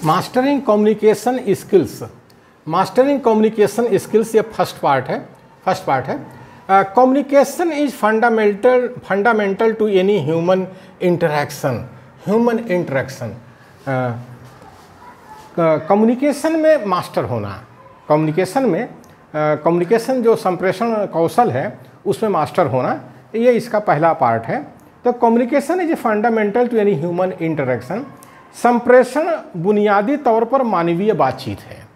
Mastering communication skills. Mastering communication skills ये first part है। Communication is fundamental to any human interaction. Communication में master होना, communication जो संप्रेषण कौशल है उसमें मास्टर होना, ये इसका पहला पार्ट है। तो communication is fundamental to any human interaction. संप्रेषण बुनियादी तौर पर मानवीय बातचीत है।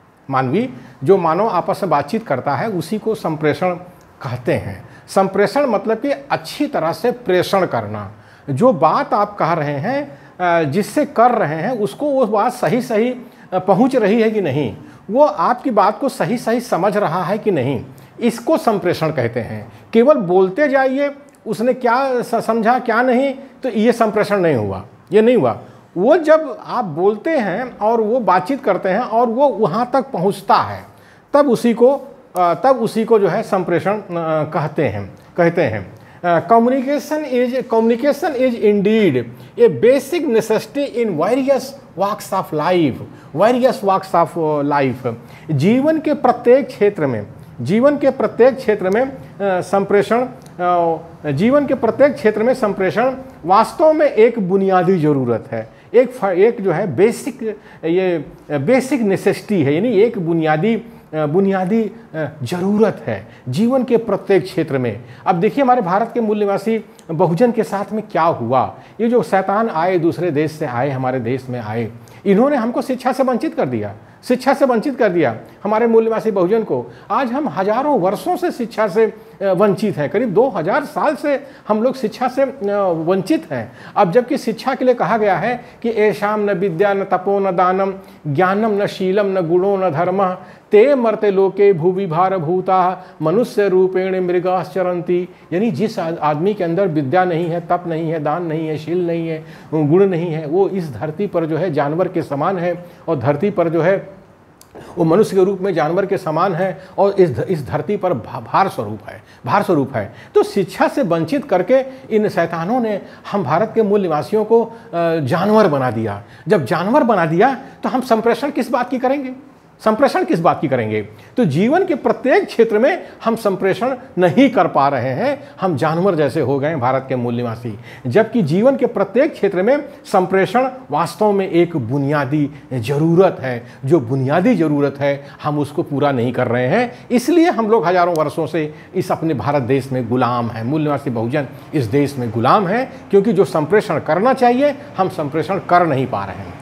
जो मानव आपस में बातचीत करता है उसी को संप्रेषण कहते हैं। संप्रेषण मतलब कि अच्छी तरह से प्रेषण करना। जो बात आप कह रहे हैं, जिससे कर रहे हैं, उसको वो बात सही पहुंच रही है कि नहीं, वो आपकी बात को सही समझ रहा है कि नहीं, इसको संप्रेषण कहते हैं। केवल बोलते जाइए उसने क्या समझा क्या नहीं, तो ये संप्रेषण नहीं हुआ, ये नहीं हुआ। वो जब आप बोलते हैं और वो बातचीत करते हैं और वो वहाँ तक पहुँचता है, तब उसी को जो है संप्रेषण कहते हैं। Communication is indeed a basic necessity in various walks of life. जीवन के प्रत्येक क्षेत्र में संप्रेषण वास्तव में एक बुनियादी ज़रूरत है। एक जो है बेसिक नेसेसिटी है, यानी एक बुनियादी ज़रूरत है जीवन के प्रत्येक क्षेत्र में। अब देखिए हमारे भारत के मूल निवासी बहुजन के साथ में क्या हुआ। ये जो शैतान आए, दूसरे देश से आए, हमारे देश में आए, इन्होंने हमको शिक्षा से वंचित कर दिया हमारे मूल निवासी बहुजन को। आज हम हजारों वर्षों से शिक्षा से वंचित हैं, करीब 2000 साल से हम लोग शिक्षा से वंचित हैं। अब जबकि शिक्षा के लिए कहा गया है कि ऐशाम न विद्या न तपो न दानम ज्ञानम न शीलम न गुणो न धर्म ते मर्ते लोके भूवि भार भूता मनुष्य रूपेण मृगाश्चरंती। यानी जिस आदमी के अंदर विद्या नहीं है, तप नहीं है, दान नहीं है, शील नहीं है, गुण नहीं है, वो इस धरती पर जो है जानवर के समान है, और धरती पर जो है वो मनुष्य के रूप में जानवर के समान है, और इस धरती पर भार स्वरूप है। तो शिक्षा से वंचित करके इन शैतानों ने हम भारत के मूल निवासियों को जानवर बना दिया। जब जानवर बना दिया तो हम संप्रेषण किस बात की करेंगे? तो जीवन के प्रत्येक क्षेत्र में हम संप्रेषण नहीं कर पा रहे हैं, हम जानवर जैसे हो गए भारत के मूल निवासी। जबकि जीवन के प्रत्येक क्षेत्र में संप्रेषण वास्तव में एक बुनियादी ज़रूरत है। जो बुनियादी ज़रूरत है हम उसको पूरा नहीं कर रहे हैं, इसलिए हम लोग हजारों वर्षों से इस अपने भारत देश में गुलाम हैं। मूल निवासी बहुजन इस देश में गुलाम है, क्योंकि जो संप्रेषण करना चाहिए हम संप्रेषण कर नहीं पा रहे हैं।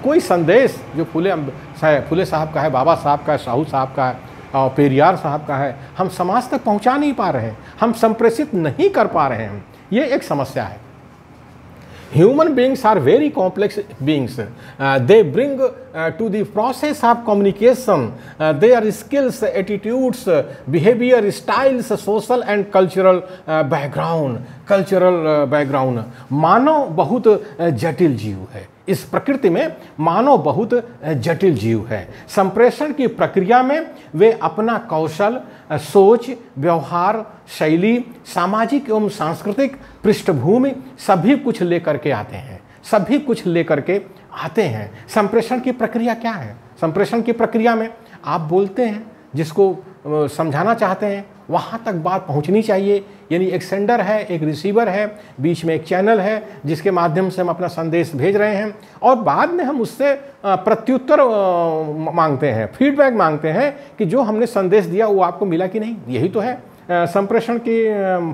कोई संदेश जो फुले साहब का है, बाबा साहब का है, साहू साहब का है और पेरियार साहब का है, हम समाज तक पहुंचा नहीं पा रहे हैं, हम संप्रेषित नहीं कर पा रहे हैं। ये एक समस्या है। Human beings are very complex beings. They bring to the process of communication their skills, attitudes, behavior, styles, social and cultural background. मानव बहुत जटिल जीव है। इस प्रकृति में मानव बहुत जटिल जीव है। संप्रेषण की प्रक्रिया में वे अपना कौशल, सोच, व्यवहार, शैली, सामाजिक एवं सांस्कृतिक पृष्ठभूमि सभी कुछ लेकर के आते हैं। संप्रेषण की प्रक्रिया क्या है? संप्रेषण की प्रक्रिया में आप बोलते हैं, जिसको समझाना चाहते हैं वहाँ तक बात पहुँचनी चाहिए। यानी एक सेंडर है, एक रिसीवर है, बीच में एक चैनल है जिसके माध्यम से हम अपना संदेश भेज रहे हैं, और बाद में हम उससे प्रत्युत्तर मांगते हैं, फीडबैक मांगते हैं कि जो हमने संदेश दिया वो आपको मिला कि नहीं। यही तो है संप्रेषण की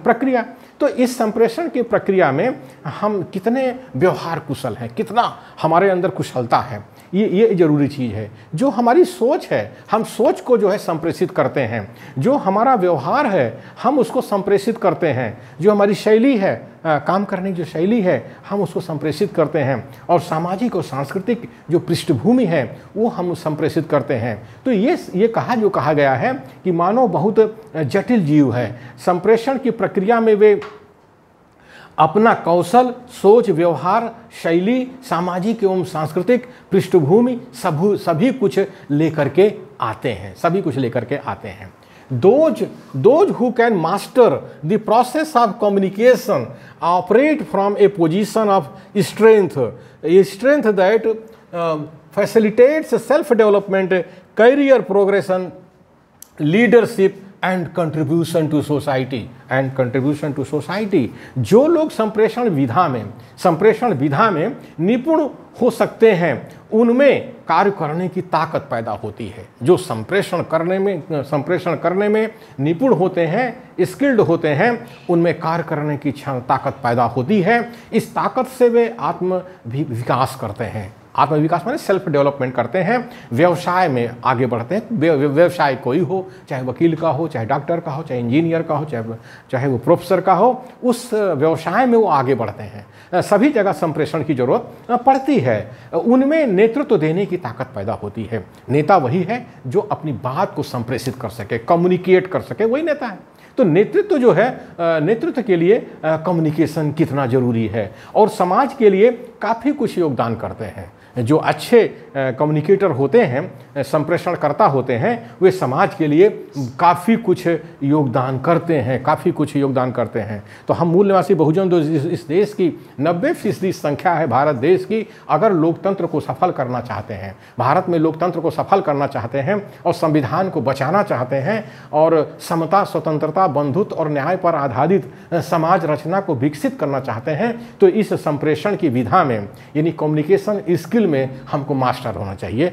प्रक्रिया। तो इस संप्रेषण की प्रक्रिया में हम कितने व्यवहार कुशल हैं, कितना हमारे अंदर कुशलता है, ये जरूरी चीज़ है। जो हमारी सोच है, हम सोच को जो है संप्रेषित करते हैं। जो हमारा व्यवहार है हम उसको संप्रेषित करते हैं। जो हमारी शैली है, काम करने की जो शैली है, हम उसको संप्रेषित करते हैं। और सामाजिक और सांस्कृतिक जो पृष्ठभूमि है वो हम संप्रेषित करते हैं। तो ये कहा गया है कि मानव बहुत जटिल जीव है। संप्रेषण की प्रक्रिया में वे अपना कौशल, सोच, व्यवहार, शैली, सामाजिक एवं सांस्कृतिक पृष्ठभूमि सभी कुछ लेकर के आते हैं। Those who can master the process of communication operate from a position of strength, a strength that facilitates self development, career progression, leadership and contribution to society. जो लोग संप्रेषण विधा में निपुण हो सकते हैं उनमें कार्य करने की ताकत पैदा होती है। जो संप्रेषण करने में निपुण होते हैं, स्किल्ड होते हैं, उनमें कार्य करने की ताकत पैदा होती है। इस ताकत से वे आत्म विकास करते हैं। आत्मविकास माने सेल्फ डेवलपमेंट करते हैं, व्यवसाय में आगे बढ़ते हैं। व्यवसाय कोई हो, चाहे वकील का हो, चाहे डॉक्टर का हो, चाहे इंजीनियर का हो, चाहे वो प्रोफेसर का हो, उस व्यवसाय में वो आगे बढ़ते हैं। सभी जगह संप्रेषण की जरूरत पड़ती है। उनमें नेतृत्व देने की ताकत पैदा होती है। नेता वही है जो अपनी बात को संप्रेषित कर सके, कम्युनिकेट कर सके, वही नेता है। तो नेतृत्व जो है, नेतृत्व के लिए कम्युनिकेशन कितना जरूरी है और समाज के लिए काफ़ी कुछ योगदान करते हैं। जो अच्छे कम्युनिकेटर होते हैं, संप्रेषणकर्ता होते हैं, वे समाज के लिए काफ़ी कुछ योगदान करते हैं। तो हम मूल निवासी बहुजन जो इस देश की 90% संख्या है भारत देश की, अगर लोकतंत्र को सफल करना चाहते हैं, भारत में लोकतंत्र को सफल करना चाहते हैं और संविधान को बचाना चाहते हैं और समता, स्वतंत्रता, बंधुत्व और न्याय पर आधारित समाज रचना को विकसित करना चाहते हैं, तो इस संप्रेषण की विधा में यानी कम्युनिकेशन स्किल में हमको मास्टर होना चाहिए।